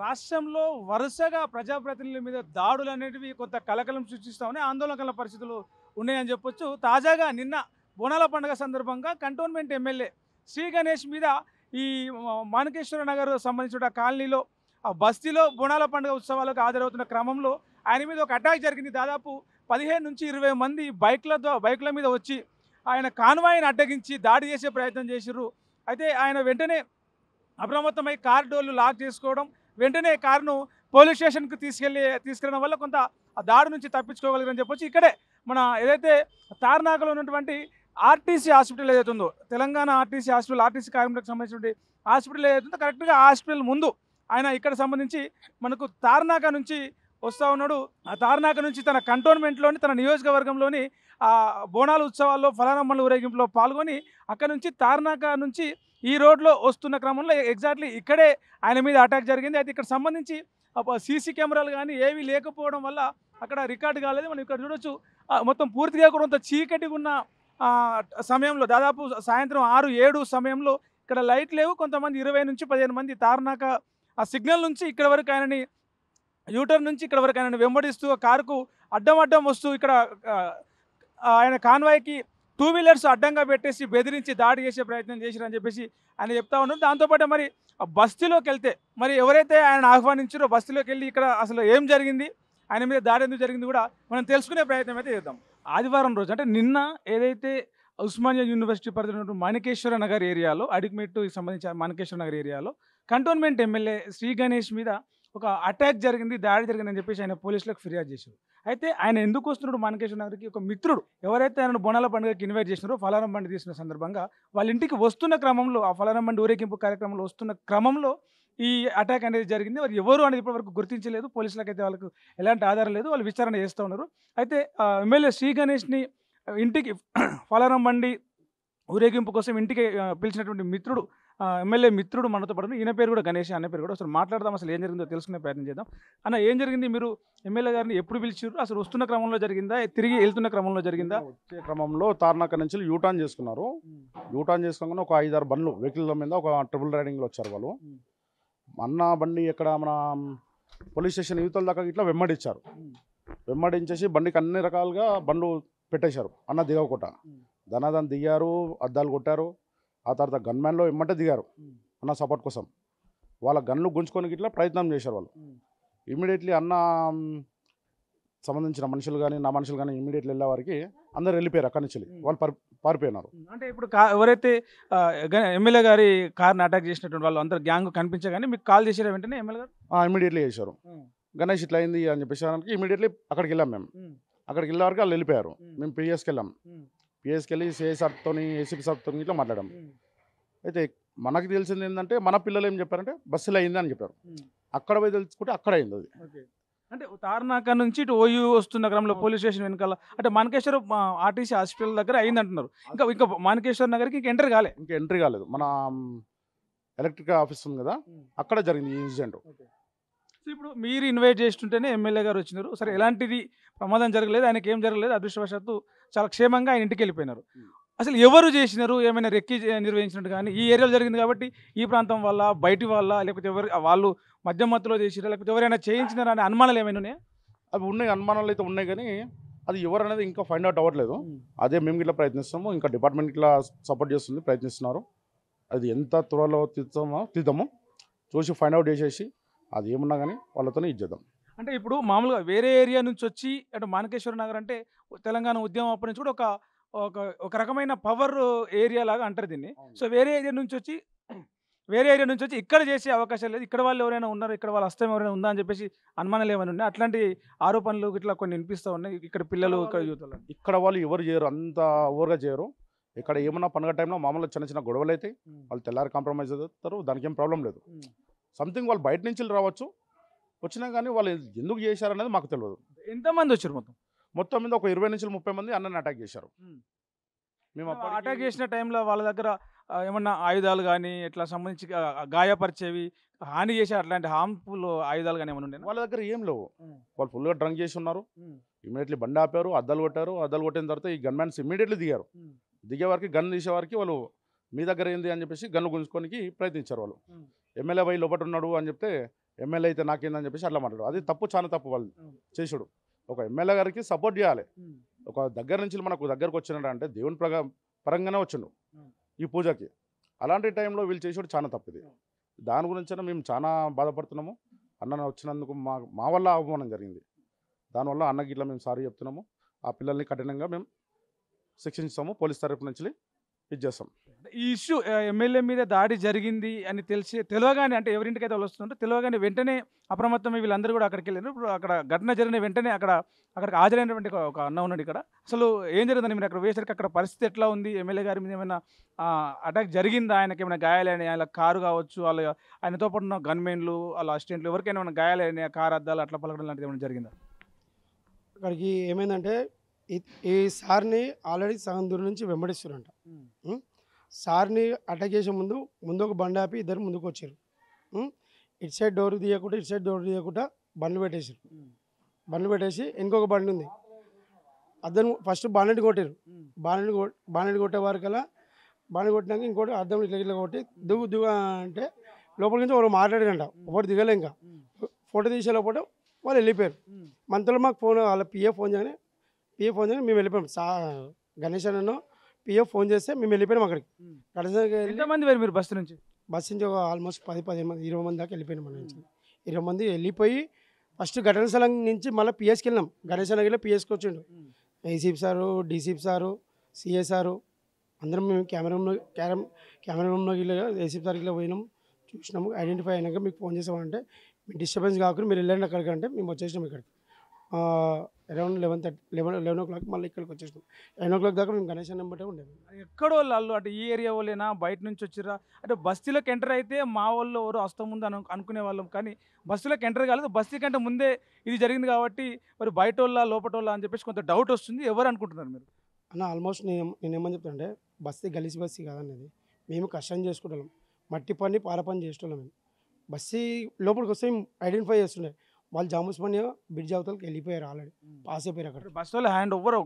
రాష్ట్రంలో వరుసగా ప్రజాప్రతినిధుల మీద దాడులు అనేటివి కొంత కలకలం సృష్టిస్తా ఉన్నాయి. ఆందోళనకర పరిస్థితులు ఉన్నాయని చెప్పొచ్చు. తాజాగా నిన్న బోనాల పండుగ సందర్భంగా కంటోన్మెంట్ ఎమ్మెల్యే శ్రీ గణేష్ మీద ఈ మాణికేశ్వర నగర్ సంబంధించిన కాలనీలో ఆ బస్తీలో బోనాల పండుగ ఉత్సవాలకు హాజరవుతున్న క్రమంలో ఆయన మీద ఒక అటాక్ జరిగింది. దాదాపు 15 నుంచి 20 మంది బైక్ల మీద వచ్చి ఆయన కాన్వాయ్ని అడ్డగించి దాడి చేసే ప్రయత్నం చేసిర్రు. అయితే ఆయన వెంటనే అప్రమత్తమై కార్ డోర్లు లాక్ చేసుకోవడం, వెంటనే కారును పోలీస్ స్టేషన్‌కి తీసుకెళ్ళడం వల్ల కొంత ఆ దాడి నుంచి తప్పించుకోగలిగారని చెప్పొచ్చు. ఇక్కడే మన ఏదైతే తార్నాకలో ఉన్నటువంటి ఆర్టీసీ హాస్పిటల్ ఏదైతే ఉందో, తెలంగాణ ఆర్టీసీ హాస్పిటల్, ఆర్టీసీ కార్మికులకు సంబంధించినటువంటి హాస్పిటల్ ఏదైతే ఉందో కరెక్ట్‌గా ఆ హాస్పిటల్ ముందు ఆయన ఇక్కడ సంబంధించి మనకు తార్నాక నుంచి వస్తా ఉన్నాడు. ఆ తార్నాక నుంచి తన కంటోన్మెంట్‌లోని తన నియోజకవర్గంలోని బోనాల ఉత్సవాల్లో ఫలానమ్మల ఊరేగింపులో పాల్గొని అక్కడ నుంచి తార్నాక నుంచి ఈ రోడ్లో వస్తున్న క్రమంలో ఎగ్జాక్ట్లీ ఇక్కడే ఆయన మీద అటాక్ జరిగింది. అయితే ఇక్కడ సంబంధించి సీసీ కెమెరాలు కానీ ఏవి లేకపోవడం వల్ల అక్కడ రికార్డు కాలేదు. మనం ఇక్కడ చూడొచ్చు మొత్తం పూర్తిగా కూడా కొంత చీకటిగా ఉన్న సమయంలో దాదాపు సాయంత్రం 6, 7 సమయంలో ఇక్కడ లైట్ లేవు. కొంతమంది 20 నుంచి 15 మంది తార్నాక ఆ సిగ్నల్ నుంచి ఇక్కడ వరకు ఆయనని యూటర్న్ నుంచి ఇక్కడ వరకు ఆయనను వెంబడిస్తూ ఆ కారుకు అడ్డం వస్తూ ఇక్కడ ఆయన కాన్వాయ్కి 2 వీలర్స్ అడ్డంగా పెట్టేసి బెదిరించి దాడి చేసే ప్రయత్నం చేసిరని చెప్పేసి ఆయన చెప్తా ఉన్నారు. దాంతోపాటు మరి ఆ బస్తీలోకి వెళ్తే మరి ఎవరైతే ఆయన ఆహ్వానించారో బస్తీలోకి వెళ్ళి ఇక్కడ అసలు ఏం జరిగింది, ఆయన మీద దాడి ఎందుకు జరిగింది కూడా మనం తెలుసుకునే ప్రయత్నం అయితే చేద్దాం. ఆదివారం రోజు అంటే నిన్న ఏదైతే ఉస్మానియా యూనివర్సిటీ పరిధిలో ఉన్న మాణికేశ్వర నగర్ ఏరియాలో అడిగిమెట్టుకి సంబంధించిన మాణికేశ్వర నగర్ ఏరియాలో కంటోన్మెంట్ ఎమ్మెల్యే శ్రీ గణేష్ మీద ఒక అటాక్ జరిగింది, దాడి జరిగిందని చెప్పేసి ఆయన పోలీసులకు ఫిర్యాదు చేశారు. అయితే ఆయన ఎందుకు వస్తున్నాడు మాణికేశ్వర నగర్కి, ఒక మిత్రుడు ఎవరైతే ఆయనను బోనాల పండుగకి ఇన్వైట్ చేసినారో ఫలారం బండి తీసిన సందర్భంగా వాళ్ళ ఇంటికి వస్తున్న క్రమంలో ఆ ఫలారం బండి ఊరేగింపు కార్యక్రమంలో వస్తున్న క్రమంలో ఈ అటాక్ అనేది జరిగింది. వారు ఎవరు అనేది ఇప్పటివరకు గుర్తించలేదు. పోలీసులకైతే వాళ్ళకు ఎలాంటి ఆధారం లేదు. వాళ్ళు విచారణ చేస్తూ ఉన్నారు. అయితే ఎమ్మెల్యే శ్రీ గణేష్ని ఇంటికి ఫలారం బండి ఊరేగింపు కోసం ఇంటికి పిలిచినటువంటి మిత్రుడు, ఎమ్మెల్యే మిత్రుడు మనతో పడుతుంది. ఈయన పేరు కూడా గణేష్, అన్న పేరు కూడా. అసలు మాట్లాడదాం, అసలు ఏం జరిగిందో తెలుసుకునే ప్రయత్నం చేద్దాం. అన్న, ఏం జరిగింది? మీరు ఎమ్మెల్యే గారిని ఎప్పుడు పిలిచారు? అసలు వస్తున్న క్రమంలో జరిగిందా, తిరిగి వెళ్తున్న క్రమంలో జరిగిందా? వచ్చే క్రమంలో తార్నాక నుంచి యూటర్న్ చేసుకున్నారు. యూటర్న్ చేసుకోగానే ఒక 5-6 బండ్లు వెహికల్ మీద ఒక ట్రిపుల్ రైడింగ్లో వచ్చారు వాళ్ళు. అన్న బండి ఎక్కడ మన పోలీస్ స్టేషన్ యువతల దాకా ఇట్లా వెంబడించారు. వెంబడించేసి బండికి అన్ని రకాలుగా బండ్లు పెట్టేశారు అన్న దిగకుండా. ధనాదన్ దిగారు, అద్దాలు కొట్టారు. ఆ తర్వాత గన్మ్యాన్లో ఎమ్మటే దిగారు అన్న సపోర్ట్ కోసం. వాళ్ళ గన్లు గుంజుకొని ఇట్లా ప్రయత్నం చేశారు వాళ్ళు. ఇమీడియట్లీ అన్న సంబంధించిన మనుషులు కానీ నా మనుషులు కానీ ఇమీడియట్లీ వెళ్ళే వారికి అందరు వెళ్ళిపోయారు. అక్కడి నుంచి వాళ్ళు పారిపోయినారు. అంటే ఇప్పుడు ఎవరైతే ఎమ్మెల్యే గారి కార్ని అటాక్ చేసినటువంటి వాళ్ళు అందరు గ్యాంగ్ కనిపించగానే మీకు కాల్ చేసారా వెంటనే ఎమ్మెల్యే గారు? ఇమీడియట్లీ చేశారు. గణేష్ ఇట్లా అయింది అని చెప్పేసి ఇమీడియట్లీ అక్కడికి వెళ్ళాం. మేము అక్కడికి వెళ్ళే వరకు వాళ్ళు వెళ్ళిపోయారు. మేము పిఎస్కి వెళ్ళాం. పిఎస్కి వెళ్ళి సిఐ సార్తో, ఏసీపీ సార్తో ఇట్లా మాట్లాడాం. అయితే మనకు తెలిసింది ఏంటంటే మన పిల్లలు ఏం చెప్పారంటే బస్సులో అయింది అని చెప్పారు. అక్కడ పోయి తెలుసుకుంటే అక్కడ అయింది అది. అంటే తార్నాక నుంచి ఇటు ఓయూ వస్తున్న క్రమంలో పోలీస్ స్టేషన్ వెనకాల అంటే మాణికేశ్వర ఆర్టీసీ హాస్పిటల్ దగ్గర అయింది అంటున్నారు. ఇంకా మాణికేశ్వర నగర్కి ఇంకా ఎంట్రీ కాలేదు. మన ఎలక్ట్రిక్ ఆఫీస్ ఉంది కదా, అక్కడ జరిగింది ఈ ఇన్సిడెంట్. సో ఇప్పుడు మీరు ఇన్వైట్ చేస్తుంటేనే ఎమ్మెల్యే గారు వచ్చినారు. సరే, ఎలాంటిది ప్రమాదం జరగలేదు, ఆయనకి ఏం జరగలేదు, అదృష్టవశాత్తు చాలా క్షేమంగా ఆయన ఇంటికి వెళ్ళిపోయినారు. అసలు ఎవరు చేసినారు? ఏమైనా రెక్కి నిర్వహించినట్టు కానీ ఈ ఏరియాలో జరిగింది కాబట్టి ఈ ప్రాంతం వల్ల, బయటి వల్ల, లేకపోతే వాళ్ళు మధ్యలో చేసిరా, లేకపోతే ఎవరైనా చేయించినారా అనే అనుమానాలు ఏమైనా ఉన్నాయా? అవి ఉన్నాయి, అనుమానాలు అయితే ఉన్నాయి, కానీ అది ఎవరు అనేది ఇంకా ఫైండ్ అవుట్ అవ్వట్లేదు. అదే మేము ఇట్లా ప్రయత్నిస్తాము, ఇంకా డిపార్ట్మెంట్ ఇట్లా సపోర్ట్ చేస్తుంది, ప్రయత్నిస్తున్నారు. అది ఎంత త్వరలో తీద్దాము చూసి ఫైండ్ అవుట్ చేసేసి అది ఏమున్నా కానీ వాళ్ళతోనే ఇచ్చేద్దాం. అంటే ఇప్పుడు మామూలుగా వేరే ఏరియా నుంచి వచ్చి అంటే మాణికేశ్వర నగర్ అంటే తెలంగాణ ఉద్యమం అప్పటి నుంచి కూడా ఒక రకమైన పవర్ ఏరియా లాగా అంటారు దీన్ని. సో వేరే ఏరియా నుంచి వచ్చి ఇక్కడ చేసే అవకాశం లేదు. ఇక్కడ వాళ్ళు ఎవరైనా ఉన్నారు, ఇక్కడ వాళ్ళ హస్తం ఎవరైనా ఉందా అని చెప్పేసి అనుమానాలు ఏమైనా ఉన్నాయి? అట్లాంటి ఆరోపణలు ఇట్లా కొన్ని వినిపిస్తూ ఉన్నాయి. ఇక్కడ పిల్లలు, ఇక్కడ యూత్ ఇక్కడ వాళ్ళు ఎవరు చేయరు, అంత ఓవర్గా చేయరు. ఇక్కడ ఏమన్నా పండుగ టైంలో మామూలుగా చిన్న గొడవలు అయితే వాళ్ళు తెల్లారి కాంప్రమైజ్ అవుతారు, దానికి ఏం ప్రాబ్లం లేదు. సంథింగ్ వాళ్ళు బయట నుంచి రావచ్చు, వచ్చినా కానీ వాళ్ళు ఎందుకు చేశారనేది మాకు తెలియదు. ఎంతమంది వచ్చారు? మొత్తం మీద ఒక 20 నుంచి 30 మంది అన్నని అటాక్ చేశారు. మేము అటాక్ చేసిన టైంలో వాళ్ళ దగ్గర ఏమన్నా ఆయుధాలు కానీ ఇట్లా సంబంధించి గాయపరిచేవి, హాని చేసే అట్లాంటి హార్మ్ఫుల్ ఆయుధాలు కానీ ఏమైనా ఉన్నాయి? వాళ్ళ దగ్గర ఏం లేవు. వాళ్ళు ఫుల్గా డ్రంక్ చేసి ఉన్నారు. ఇమీడియట్లీ బండి ఆపారు, అద్దాలు కొట్టారు. అద్దాలు కొట్టిన తర్వాత ఈ గన్ మ్యాన్స్ ఇమీడియట్లీ దిగారు. దిగే వారికి గన్ తీసే వారికి వాళ్ళు మీ దగ్గర ఏంది అని చెప్పేసి గన్ను గుంజుకోనికి ప్రయత్నించారు. వాళ్ళు ఎమ్మెల్యే పోయి లోపల ఉన్నాడు అని చెప్తే ఎమ్మెల్యే అయితే నాకేందని చెప్పేసి అట్లా మాట్లాడు. అది తప్పు, చాలా తప్పు వాళ్ళు చేసుడు. ఒక ఎమ్మెల్యే గారికి సపోర్ట్ చేయాలి. ఒక దగ్గర నుంచి మనకు దగ్గరకు వచ్చినాడంటే దేవుని పరంగానే వచ్చిండు ఈ పూజకి. అలాంటి టైంలో వీళ్ళు చేసేది చాలా తప్పిది. దాని గురించైనా మేము చాలా బాధపడుతున్నాము. అన్న వచ్చినందుకు మా వల్ల అవమానం జరిగింది. దానివల్ల అన్నకి ఇట్లా మేము సారీ చెప్తున్నాము. ఆ పిల్లల్ని కఠినంగా మేము శిక్షిస్తాము. పోలీస్ తరపు నుంచి ఇది చేస్తాం. ఈ ఇష్యూ ఎమ్మెల్యే మీద దాడి జరిగింది అని తెలియగానే, అంటే ఎవరింటికైతే వాళ్ళు వస్తుంటారో తెలియగానే వెంటనే అప్రమత్తమై వీళ్ళందరూ కూడా అక్కడికి వెళ్ళారు. ఇప్పుడు అక్కడ ఘటన జరిగిన వెంటనే అక్కడికి హాజరైనటువంటి ఒక అన్న ఉన్నాడు ఇక్కడ. అసలు ఏం జరిగిందని మీరు అక్కడ వేసరికి అక్కడ పరిస్థితి ఎట్లా ఉంది? ఎమ్మెల్యే గారి మీద ఏమైనా అటాక్ జరిగిందా? ఆయనకి ఏమైనా గాయాలని, ఆయన కారు కావచ్చు, ఆయనతో పాటు ఉన్న గన్మెన్లు, వాళ్ళ అసిస్టెంట్లు ఎవరికైనా ఏమైనా గాయాలని, కారు అద్దాలు అట్లా పలకడం లాంటిది ఏమైనా జరిగిందా? అక్కడికి ఏమైందంటే ఈ సార్ని ఆల్రెడీ సగం దూరం నుంచి వెంబడిస్తున్నారంట. సార్ని అటాక్ చేసే ముందు ఒక బండి ఆపి ఇద్దరు ముందుకు వచ్చారు. ఇటు సైడ్ డోర్ తీయకుండా ఇటు సైడ్ డోర్ తీయకుండా బండ్లు పెట్టేసారు. బండ్లు పెట్టేసి ఇంకొక బండి ఉంది, అద్దం ఫస్ట్ బానెట్ కొట్టారు. బానెట్ కొట్టే వరకల్లా బానెట్ కొట్టినాక ఇంకోటి అద్దం ఇట్లా కొట్టి దిగు అంటే లోపల నుంచి ఒకరు మాట్లాడారంట. ఒకటి దిగలే, ఇంకా ఫోటో తీసే లోపల వాళ్ళు వెళ్ళిపోయారు. మనతో మాకు ఫోన్, వాళ్ళ పిఏ ఫోన్ చేయగానే మేము వెళ్ళిపోయాం. గణేష్ అన్న పిఏ ఫోన్ చేస్తే మేము వెళ్ళిపోయాం అక్కడికి. ఎంతమంది మీరు బస్సు నుంచి ఒక ఆల్మోస్ట్ 10-15 మంది, 20 మంది దాకా వెళ్ళిపోయినాం. మన నుంచి 20 మంది వెళ్ళిపోయి ఫస్ట్ ఘటన స్థలం నుంచి మళ్ళీ పిఎస్కి వెళ్ళినాం. గణేష్ అన్న గిట్ల పిఎస్కి వచ్చిండు. ACP sir, DCP sir, CA sir అందరం మేము కెమెరా రూమ్లో గిట్ల ఏసీపీ సార్ గిట్ల పోయినాం, చూసినాము. ఐడెంటిఫై అయినాక మీకు ఫోన్ చేసామంటే మీరు డిస్టర్బెన్స్ కాకుండా మీరు వెళ్ళండి అక్కడికి అంటే మేము వచ్చేసినాం. ఇక్కడికి అరౌండ్ 11 o'clock మళ్ళీ ఇక్కడికి వచ్చేసినాం. 11 o'clock దాకా మేము గణేష్ అన్న బట్టే ఉండేది. ఎక్కడో వాళ్ళు అంటే ఈ ఏరియా వాళ్ళేనా, బయట నుంచి వచ్చిరా? అంటే బస్తీలోకి ఎంటర్ అయితే మా వాళ్ళు ఎవరు వస్తాం ముందు అనుకునే వాళ్ళం, కానీ బస్సులోకి ఎంటర్ కాలేదు. బస్తీ కంటే ముందే ఇది జరిగింది కాబట్టి మరి బయట వాళ్ళ లోపల వాళ్ళ అని చెప్పేసి కొంత డౌట్ వస్తుంది. ఎవరు అనుకుంటున్నారు మీరు? అన్న ఆల్మోస్ట్ నేనేమని చెప్తానంటే బస్తీ గలీసి బస్తీ కాదన్నది. మేము కష్టం చేసుకుంటాం, మట్టి పని పాల పని చేసేటోళ్ళం. మేము బస్తీ లోపలికి వస్తే ఐడెంటిఫై చేస్తుండే. వాళ్ళు జాముస్ పని బ్రిడ్జ్ అవతలకి వెళ్ళిపోయారు, ఆల్రెడీ పాస్ అయిపోయారు. అక్కడ బస్సులో హ్యాండ్ ఓవర్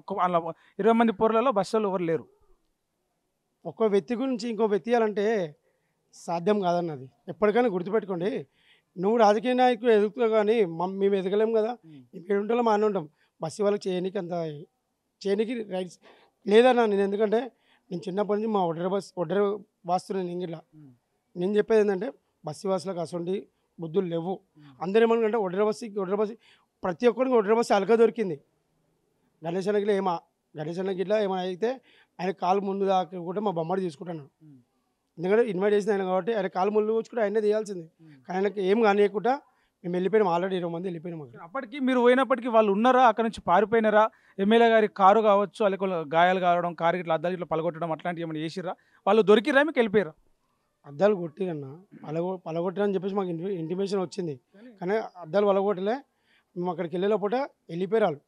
20 మంది పోర్లలో బస్సులో ఎవరు లేరు. ఒక్కో వ్యక్తి గురించి ఇంకో వ్యక్తి ఇవ్వాలంటే సాధ్యం కాదన్నది. ఎప్పటికైనా గుర్తుపెట్టుకోండి, నువ్వు రాజకీయ నాయకులు ఎదుగుతావు కానీ మేము ఎదగలేము కదా. మేము ఉంటాం, మా అన్న ఉంటాం. బస్సు వాళ్ళకి చేయనికి రైట్స్ లేదన్నా. ఎందుకంటే నేను చిన్నప్పటి నుంచి మా ఒడ్డర వాస్తున్నాను. నేను చెప్పేది ఏంటంటే బస్సు వాసులకు అసలు బుద్ధులు లేవు. అందరూ ఏమనుకుంటే ఒడ్డర బస్సు ప్రతి ఒక్కరికి ఒడ్డర బస్సు అలక దొరికింది. గణేష్ అన్నగిట్లా ఏమైనా అయితే ఆయన కాలు ముందు దాకా కూడా మా బొమ్మడి తీసుకుంటాను. ఎందుకంటే ఇన్వైట్ చేసిన ఆయన కాబట్టి ఆయన కాలు ముందు వచ్చి ఆయనే తీయాల్సింది. కానీ ఆయనకి ఏం కానియకుండా మేము వెళ్ళిపోయినాం. ఆల్రెడీ 20 మంది వెళ్ళిపోయినాం. అప్పటికి మీరు పోయినప్పటికీ వాళ్ళు ఉన్నారా? అక్కడ నుంచి పారిపోయినారా? ఎమ్మెల్యే గారి కారు కావచ్చు, అలాగే గాయాలు కావడం, కారు ఇట్లా అద్దాలు ఇట్లా పలగొట్టడం అట్లాంటివి ఏమైనా చేసిరా? వాళ్ళు దొరికిరా? మీకు వెళ్ళిపోయారా? అద్దాలు కొట్టిరన్న, పలగొట్టిరని చెప్పేసి మాకు ఇంటిమేషన్ వచ్చింది. కానీ అద్దాలు పలగొట్టలే. మేము అక్కడికి వెళ్ళే లోపల వెళ్ళిపోయారు.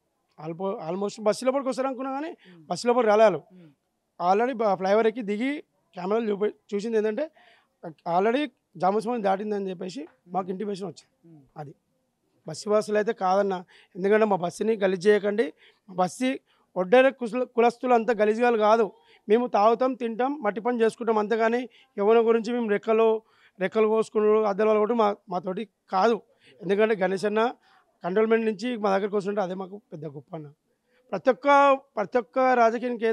ఆల్మోస్ట్ బస్సు లోపలికి వస్తారు అనుకున్నా కానీ బస్సు లోపలికి రాలేదు. ఆల్రెడీ ఫ్లైఓవర్ ఎక్కి దిగి కెమెరాలు చూసింది ఏంటంటే ఆల్రెడీ జామస్వామి దాటిందని చెప్పేసి మాకు ఇంటిమేషన్ వచ్చింది. అది బస్సు బస్సులు అయితే కాదన్న. ఎందుకంటే మా బస్సుని గలీజ్ చేయకండి. మా బస్సు ఒడ్డర కులస్తులు అంతా గలీజ్గాలు కాదు. మేము తాగుతాం, తింటాం, మట్టి పని చేసుకుంటాం. అంతేగాని ఎవరి గురించి మేము రెక్కలు కోసుకున్నాడు అద్దెల కూడా మాతోటి కాదు. ఎందుకంటే గణేష్ అన్న కంట్రోల్మెంట్ నుంచి మా దగ్గరికి వస్తుంటే అదే మాకు పెద్ద గొప్ప అన్న. ప్రతి ఒక్క రాజకీయ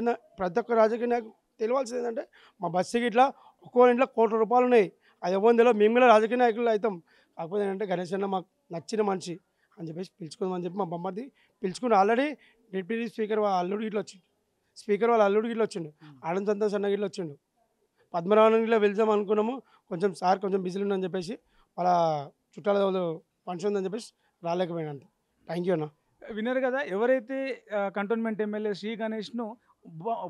నాయకు తెలియాల్సింది ఏంటంటే మా బస్సుకి ఇట్లా ఒక్కో ఇంట్లో ₹1,00,00,000 ఉన్నాయి. అది ఎవరిలో మేము కూడా రాజకీయ నాయకులు అవుతాం. కాకపోతే ఏంటంటే గణేష్ అన్న మాకు నచ్చిన మనిషి అని చెప్పేసి పిలుచుకుందామని చెప్పి మా బొమ్మది పిలుచుకుని ఆల్రెడీ డిప్యూటీ స్పీకర్ వాళ్ళ అల్లుడు గిట్ల వచ్చిండు. ఆనంద్ సంతోష్ అన్న గిట్ల వచ్చిండు. పద్మనాభం గిట్ల వెళ్దాం అనుకున్నాము. కొంచెం బిజీలు ఉందని చెప్పేసి వాళ్ళ చుట్టాల ఫంక్షన్ ఉందని చెప్పేసి రాలేకపోయినా. థ్యాంక్ యూ అన్న. విన్నారు కదా, ఎవరైతే కంటోన్మెంట్ ఎమ్మెల్యే శ్రీ గణేష్ను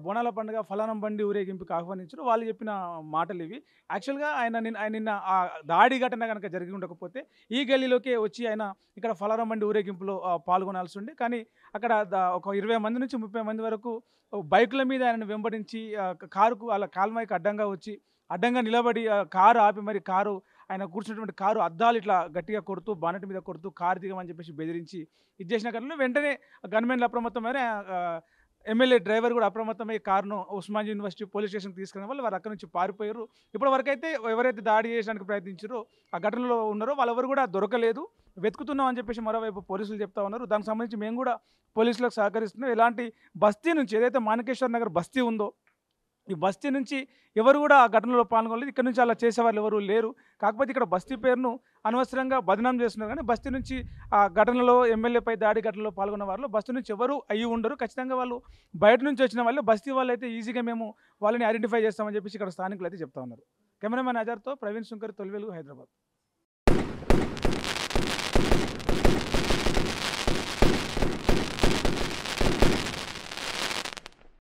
బోనాల పండుగ ఫలానం బండి ఊరేగింపుకి ఆహ్వానించారు, వాళ్ళు చెప్పిన మాటలు ఇవి. యాక్చువల్గా ఆయన నిన్న ఆ దాడి ఘటన కనుక జరిగి ఉండకపోతే ఈ గల్లీలోకే వచ్చి ఆయన ఇక్కడ ఫలానం బండి ఊరేగింపులో పాల్గొనాల్సి ఉండే. కానీ అక్కడ ఒక 20 మంది నుంచి 30 మంది వరకు బైకుల మీద ఆయనను వెంబడించి కారుకు వాళ్ళ కాల్మైకి అడ్డంగా నిలబడి కారు ఆపి మరి ఆయన కూర్చున్నటువంటి కారు అద్దాలు ఇట్లా గట్టిగా కొడుతూ బానెట్ మీద కొడుతూ కారు దిగమని చెప్పేసి బెదిరించి ఇది చేసిన కారణంలో వెంటనే గన్మెన్లు అప్రమత్తమైన ఎమ్మెల్యే డ్రైవర్ కూడా అప్రమత్తమై కారును ఉస్మానియా యూనివర్సిటీ పోలీస్ స్టేషన్కి తీసుకున్న వాళ్ళు అక్కడి నుంచి పారిపోయారు. ఇప్పటి వరకైతే ఎవరైతే దాడి చేయడానికి ప్రయత్నించారో ఆ ఘటనలో ఉన్నారో వాళ్ళెవరు కూడా దొరకలేదు. వెతుకుతున్నాం అని చెప్పేసి మరోవైపు పోలీసులు చెప్తా ఉన్నారు. దానికి సంబంధించి మేము కూడా పోలీసులకు సహకరిస్తున్నాం. ఎలాంటి బస్తీ నుంచి ఏదైతే మాణికేశ్వర నగర్ బస్తీ ఉందో ఈ బస్తీ నుంచి ఎవరు కూడా ఆ ఘటనలో పాల్గొనలేదు. ఇక్కడ నుంచి అలా చేసేవాళ్ళు ఎవరు లేరు. కాకపోతే ఇక్కడ బస్తీ పేరును అనవసరంగా బదనాం చేస్తున్నారు. కానీ బస్తీ నుంచి ఆ ఘటనలో ఎమ్మెల్యేపై దాడి ఘటనలో పాల్గొన్న వాళ్ళు బస్తీ నుంచి ఎవరు అయ్యి ఉండరు. ఖచ్చితంగా వాళ్ళు బయట నుంచి వచ్చిన వాళ్ళు బస్తీ వాళ్ళు అయితే ఈజీగా మేము వాళ్ళని ఐడెంటిఫై చేస్తామని చెప్పేసి ఇక్కడ స్థానికులు అయితే చెప్తా ఉన్నారు. కెమెరామెన్ అజర్తో ప్రవీణ్ శంకర్, తొలివెలుగు, హైదరాబాద్.